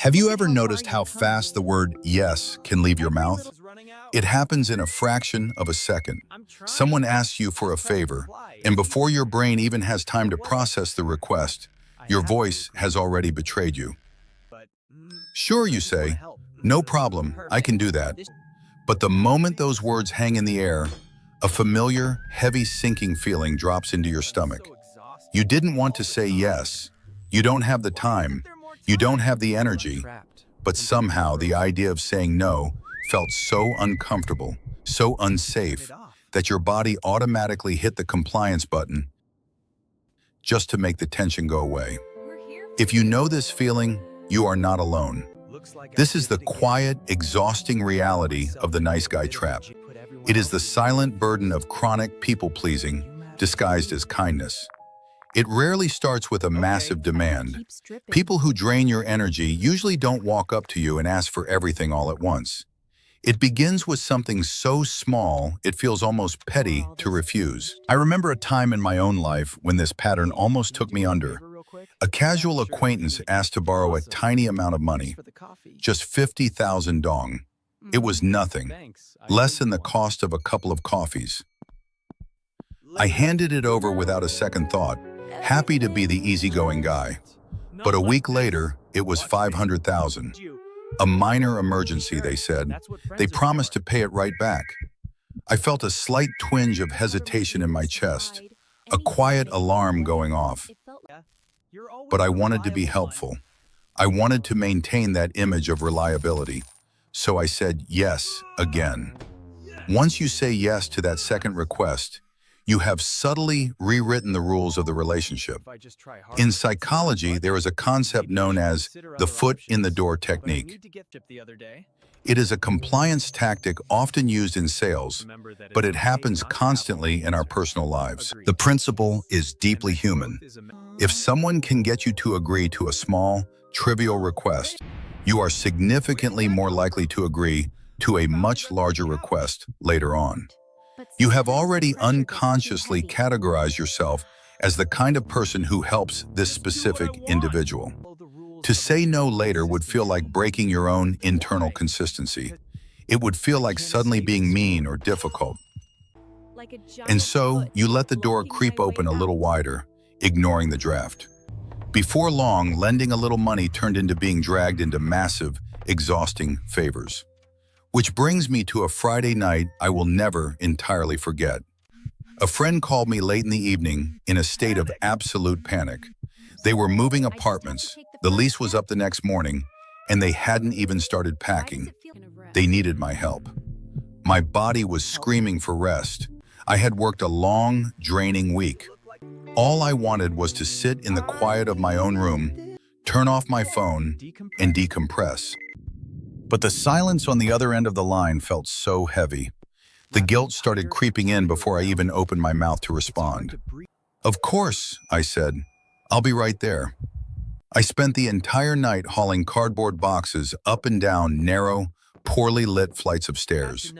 Have you ever noticed how fast the word yes can leave your mouth? It happens in a fraction of a second. Someone asks you for a favor, and before your brain even has time to process the request, your voice has already betrayed you. Sure, you say, no problem, I can do that. But the moment those words hang in the air, a familiar, heavy sinking feeling drops into your stomach. You didn't want to say yes. You don't have the time. You don't have the energy. But somehow the idea of saying no felt so uncomfortable, so unsafe, that your body automatically hit the compliance button just to make the tension go away. If you know this feeling, you are not alone. This is the quiet, exhausting reality of the nice guy trap. It is the silent burden of chronic people-pleasing disguised as kindness. It rarely starts with a massive demand. People who drain your energy usually don't walk up to you and ask for everything all at once. It begins with something so small, it feels almost petty to refuse. I remember a time in my own life when this pattern almost took me under. A casual acquaintance asked to borrow a tiny amount of money, just 50,000 dong. It was nothing, less than the cost of a couple of coffees. I handed it over without a second thought, happy to be the easygoing guy. But a week later, it was 500,000. A minor emergency, they said. They promised to pay it right back. I felt a slight twinge of hesitation in my chest, a quiet alarm going off. But I wanted to be helpful. I wanted to maintain that image of reliability. So I said yes again. Once you say yes to that second request, you have subtly rewritten the rules of the relationship. In psychology, there is a concept known as the foot in the door technique. It is a compliance tactic often used in sales, but it happens constantly in our personal lives. The principle is deeply human. If someone can get you to agree to a small, trivial request, you are significantly more likely to agree to a much larger request later on. You have already unconsciously categorized yourself as the kind of person who helps this specific individual. To say no later would feel like breaking your own internal consistency. It would feel like suddenly being mean or difficult. And so, you let the door creep open a little wider, ignoring the draft. Before long, lending a little money turned into being dragged into massive, exhausting favors. Which brings me to a Friday night I will never entirely forget. A friend called me late in the evening in a state of absolute panic. They were moving apartments, the lease was up the next morning, and they hadn't even started packing. They needed my help. My body was screaming for rest. I had worked a long, draining week. All I wanted was to sit in the quiet of my own room, turn off my phone, and decompress. But the silence on the other end of the line felt so heavy. The guilt started creeping in before I even opened my mouth to respond. Of course, I said. I'll be right there. I spent the entire night hauling cardboard boxes up and down narrow, poorly lit flights of stairs.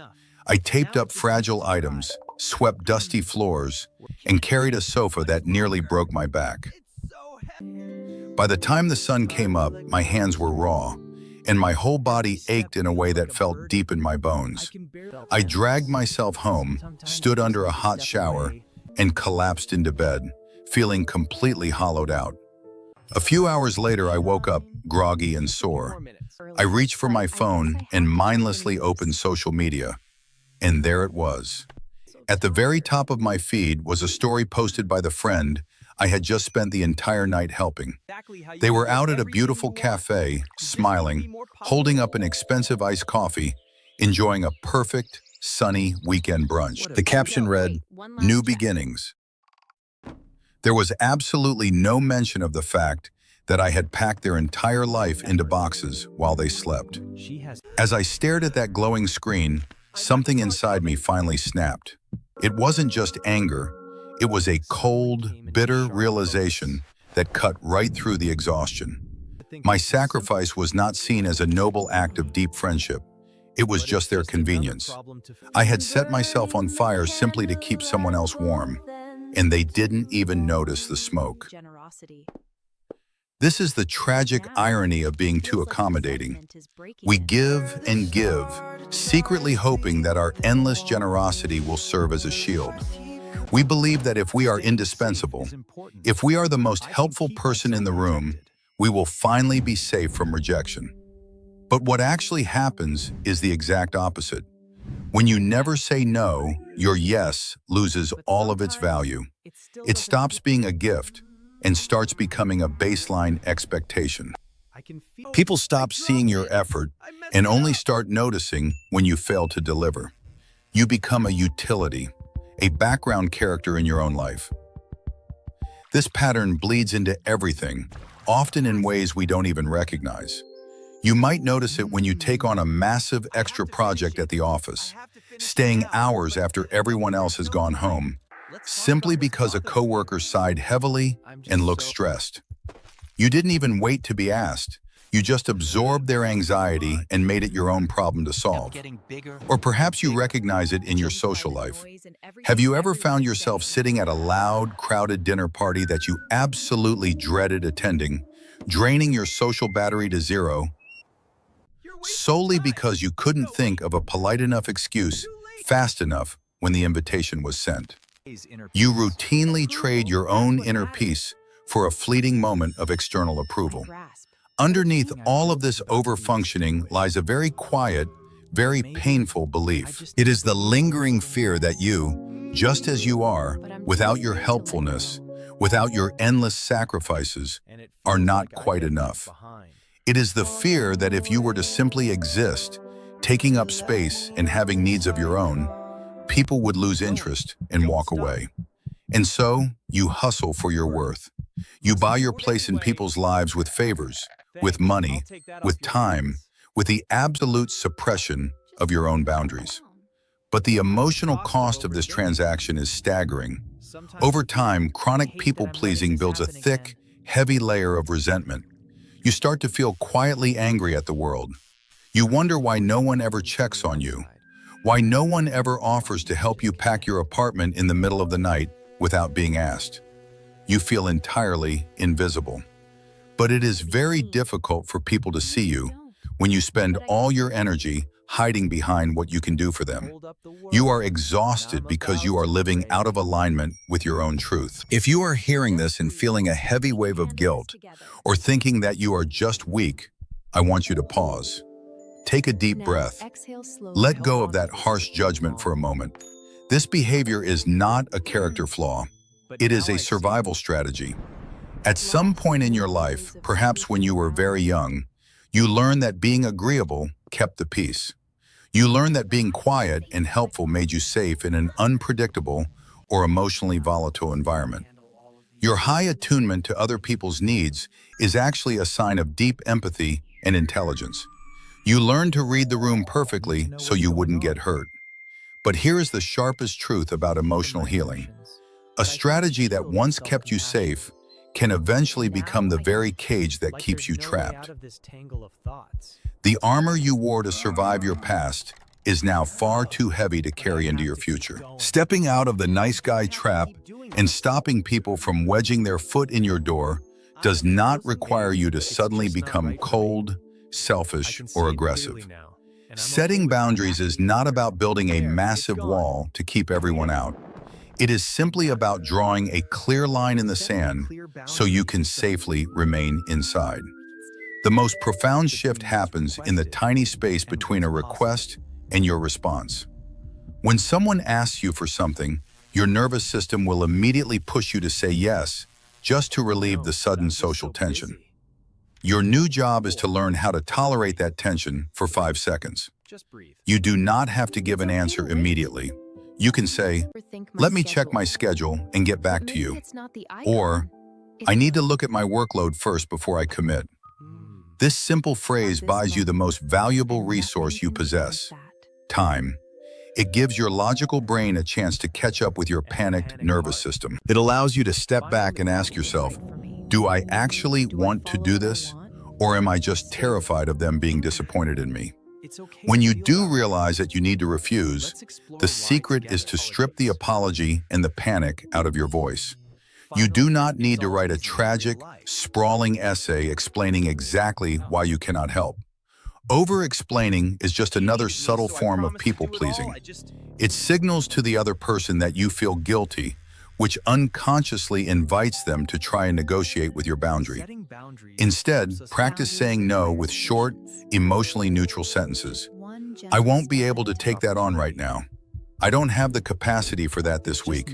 I taped up fragile items, swept dusty floors, and carried a sofa that nearly broke my back. By the time the sun came up, my hands were raw, and my whole body ached in a way that felt deep in my bones. I dragged myself home, stood under a hot shower, and collapsed into bed, feeling completely hollowed out. A few hours later, I woke up, groggy and sore. I reached for my phone and mindlessly opened social media, and there it was. At the very top of my feed was a story posted by the friend I had just spent the entire night helping. They were out at a beautiful cafe, smiling, holding up an expensive iced coffee, enjoying a perfect, sunny weekend brunch. The caption read, "New beginnings." There was absolutely no mention of the fact that I had packed their entire life into boxes while they slept. As I stared at that glowing screen, something inside me finally snapped. It wasn't just anger. It was a cold, bitter realization that cut right through the exhaustion. My sacrifice was not seen as a noble act of deep friendship. It was just their convenience. I had set myself on fire simply to keep someone else warm, and they didn't even notice the smoke. This is the tragic irony of being too accommodating. We give and give, secretly hoping that our endless generosity will serve as a shield. We believe that if we are indispensable, if we are the most helpful person in the room, we will finally be safe from rejection. But what actually happens is the exact opposite. When you never say no, your yes loses all of its value. It stops being a gift and starts becoming a baseline expectation. People stop seeing your effort and only start noticing when you fail to deliver. You become a utility, a background character in your own life. This pattern bleeds into everything, often in ways we don't even recognize. You might notice it when you take on a massive extra project at the office, staying hours after everyone else has gone home, simply because a coworker sighed heavily and looked stressed. You didn't even wait to be asked. You just absorbed their anxiety and made it your own problem to solve. Or perhaps you recognize it in your social life. Have you ever found yourself sitting at a loud, crowded dinner party that you absolutely dreaded attending, draining your social battery to zero, solely because you couldn't think of a polite enough excuse fast enough when the invitation was sent? You routinely trade your own inner peace for a fleeting moment of external approval. Underneath all of this overfunctioning lies a very quiet, very painful belief. It is the lingering fear that you, just as you are, without your helpfulness, without your endless sacrifices, are not quite enough. It is the fear that if you were to simply exist, taking up space and having needs of your own, people would lose interest and walk away. And so, you hustle for your worth. You buy your place in people's lives with favors, with money, with time, with the absolute suppression of your own boundaries. But the emotional cost of this transaction is staggering. Over time, chronic people-pleasing builds a thick, heavy layer of resentment. You start to feel quietly angry at the world. You wonder why no one ever checks on you, why no one ever offers to help you pack your apartment in the middle of the night without being asked. You feel entirely invisible. But it is very difficult for people to see you when you spend all your energy hiding behind what you can do for them. You are exhausted because you are living out of alignment with your own truth. If you are hearing this and feeling a heavy wave of guilt, or thinking that you are just weak, I want you to pause. Take a deep breath. Let go of that harsh judgment for a moment. This behavior is not a character flaw. It is a survival strategy. At some point in your life, perhaps when you were very young, you learned that being agreeable kept the peace. You learned that being quiet and helpful made you safe in an unpredictable or emotionally volatile environment. Your high attunement to other people's needs is actually a sign of deep empathy and intelligence. You learned to read the room perfectly so you wouldn't get hurt. But here is the sharpest truth about emotional healing. A strategy that once kept you safe can eventually become the very cage that keeps you trapped. The armor you wore to survive your past is now far too heavy to carry into your future. Stepping out of the nice guy trap and stopping people from wedging their foot in your door does not require you to suddenly become cold, selfish, or aggressive. Setting boundaries is not about building a massive wall to keep everyone out. It is simply about drawing a clear line in the sand so you can safely remain inside. The most profound shift happens in the tiny space between a request and your response. When someone asks you for something, your nervous system will immediately push you to say yes, just to relieve the sudden social tension. Your new job is to learn how to tolerate that tension for 5 seconds. You do not have to give an answer immediately. You can say, "Let me check my schedule and get back to you." Or, "I need to look at my workload first before I commit." This simple phrase buys you the most valuable resource you possess: time. It gives your logical brain a chance to catch up with your panicked nervous system. It allows you to step back and ask yourself, do I actually want to do this? Or am I just terrified of them being disappointed in me? When you do realize that you need to refuse, the secret is to strip the apology and the panic out of your voice. You do not need to write a tragic, sprawling essay explaining exactly why you cannot help. Over-explaining is just another subtle form of people-pleasing. It signals to the other person that you feel guilty, which unconsciously invites them to try and negotiate with your boundary. Instead, practice saying no with short, emotionally neutral sentences. I won't be able to take that on right now. I don't have the capacity for that this week.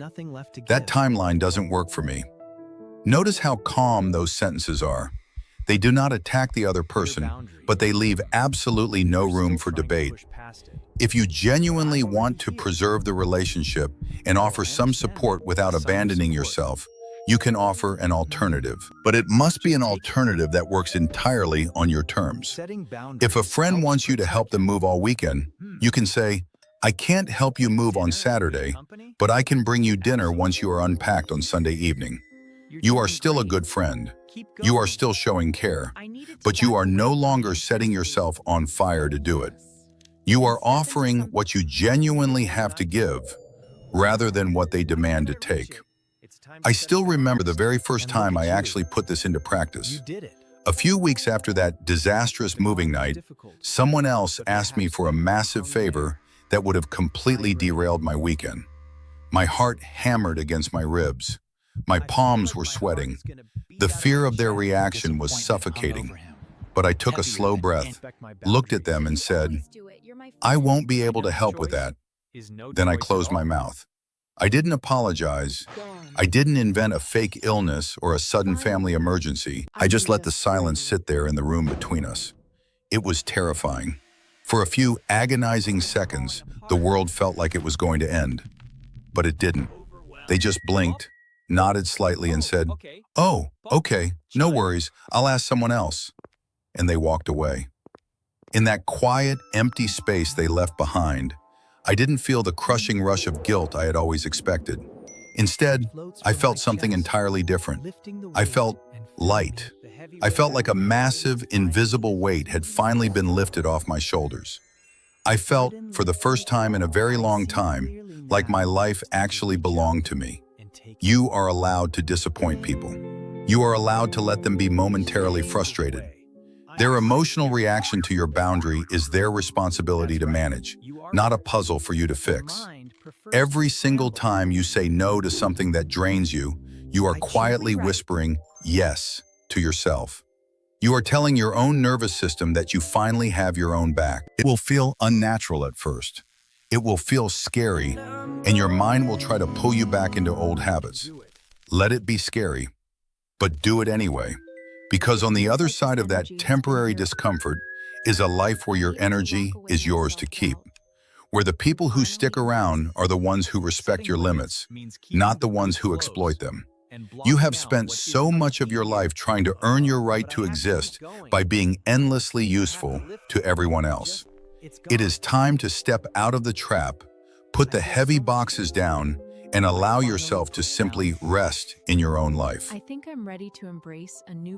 That timeline doesn't work for me. Notice how calm those sentences are. They do not attack the other person, but they leave absolutely no room for debate. If you genuinely want to preserve the relationship and offer some support without abandoning yourself, you can offer an alternative. But it must be an alternative that works entirely on your terms. If a friend wants you to help them move all weekend, you can say, I can't help you move on Saturday, but I can bring you dinner once you are unpacked on Sunday evening. You are still a good friend. You are still showing care, but you are no longer setting yourself on fire to do it. You are offering what you genuinely have to give, rather than what they demand to take. I still remember the very first time I actually put this into practice. A few weeks after that disastrous moving night, someone else asked me for a massive favor that would have completely derailed my weekend. My heart hammered against my ribs. My palms were sweating. The fear of their reaction was suffocating. But I took a slow breath, looked at them and said, I won't be able to help with that. Then I closed my mouth. I didn't apologize. I didn't invent a fake illness or a sudden family emergency. I just let the silence sit there in the room between us. It was terrifying. For a few agonizing seconds, the world felt like it was going to end. But it didn't. They just blinked, nodded slightly and said, oh, okay, no worries, I'll ask someone else. And they walked away. In that quiet, empty space they left behind, I didn't feel the crushing rush of guilt I had always expected. Instead, I felt something entirely different. I felt light. I felt like a massive, invisible weight had finally been lifted off my shoulders. I felt, for the first time in a very long time, like my life actually belonged to me. You are allowed to disappoint people. You are allowed to let them be momentarily frustrated. Their emotional reaction to your boundary is their responsibility to manage, not a puzzle for you to fix. Every single time you say no to something that drains you, you are quietly whispering yes to yourself. You are telling your own nervous system that you finally have your own back. It will feel unnatural at first. It will feel scary, and your mind will try to pull you back into old habits. Let it be scary, but do it anyway. Because on the other side of that temporary discomfort is a life where your energy is yours to keep. Where the people who stick around are the ones who respect your limits, not the ones who exploit them. You have spent so much of your life trying to earn your right to exist by being endlessly useful to everyone else. It is time to step out of the trap, put the heavy boxes down, and allow yourself to simply rest in your own life. I think I'm ready to embrace a new